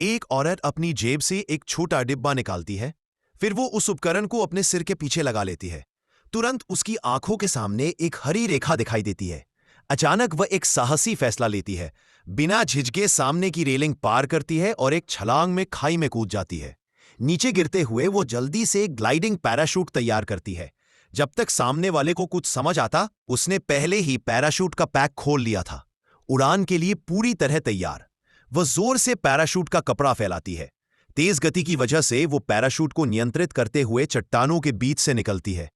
एक औरत अपनी जेब से एक छोटा डिब्बा निकालती है। फिर वो उस उपकरण को अपने सिर के पीछे लगा लेती है। तुरंत उसकी आंखों के सामने एक हरी रेखा दिखाई देती है। अचानक वह एक साहसी फैसला लेती है। बिना झिझके सामने की रेलिंग पार करती है और एक छलांग में खाई में कूद जाती है। नीचे गिरते हुए वो जल्दी से एक ग्लाइडिंग पैराशूट तैयार करती है। जब तक सामने वाले को कुछ समझ आता, उसने पहले ही पैराशूट का पैक खोल लिया था। उड़ान के लिए पूरी तरह तैयार। वह जोर से पैराशूट का कपड़ा फैलाती है। तेज गति की वजह से वो पैराशूट को नियंत्रित करते हुए चट्टानों के बीच से निकलती है।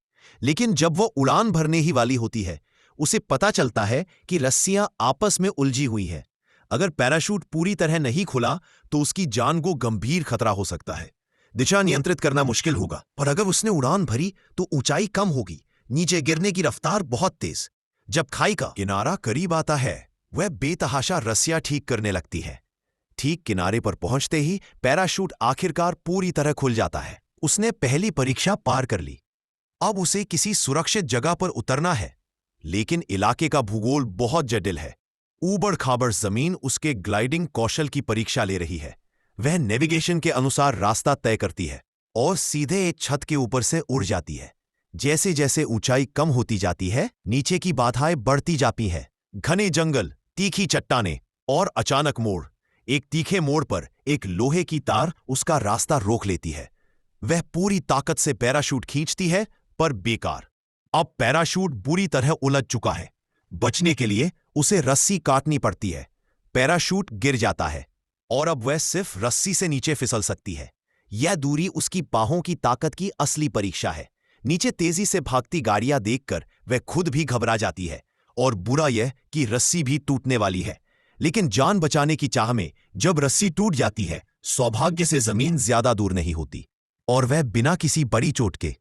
लेकिन जब वो उड़ान भरने ही वाली होती है, उसे पता चलता है कि रस्सियां आपस में उलझी हुई हैं। अगर पैराशूट पूरी तरह नहीं खुला तो उसकी जान को गंभीर खतरा हो सकता है। दिशा नियंत्रित करना मुश्किल होगा, पर अगर उसने उड़ान भरी तो ऊंचाई कम होगी। नीचे गिरने की रफ्तार बहुत तेज। जब खाई का किनारा करीब आता है, वह बेतहाशा रस्सियां ठीक करने लगती है। ठीक किनारे पर पहुंचते ही पैराशूट आखिरकार पूरी तरह खुल जाता है। उसने पहली परीक्षा पार कर ली। अब उसे किसी सुरक्षित जगह पर उतरना है। लेकिन इलाके का भूगोल बहुत जटिल है। ऊबड़ खाबड़ जमीन उसके ग्लाइडिंग कौशल की परीक्षा ले रही है। वह नेविगेशन के अनुसार रास्ता तय करती है और सीधे एक छत के ऊपर से उड़ जाती है। जैसे जैसे ऊंचाई कम होती जाती है, नीचे की बाधाएं बढ़ती जाती हैं। घने जंगल, तीखी चट्टानें और अचानक मोड़। एक तीखे मोड़ पर एक लोहे की तार उसका रास्ता रोक लेती है। वह पूरी ताकत से पैराशूट खींचती है, पर बेकार। अब पैराशूट बुरी तरह उलझ चुका है। बचने के लिए उसे रस्सी काटनी पड़ती है। पैराशूट गिर जाता है और अब वह सिर्फ रस्सी से नीचे फिसल सकती है। यह दूरी उसकी बाहों की ताकत की असली परीक्षा है। नीचे तेजी से भागती गाड़ियां देखकर वह खुद भी घबरा जाती है। और बुरा यह कि रस्सी भी टूटने वाली है। लेकिन जान बचाने की चाह में जब रस्सी टूट जाती है, सौभाग्य से जमीन ज्यादा दूर नहीं होती और वह बिना किसी बड़ी चोट के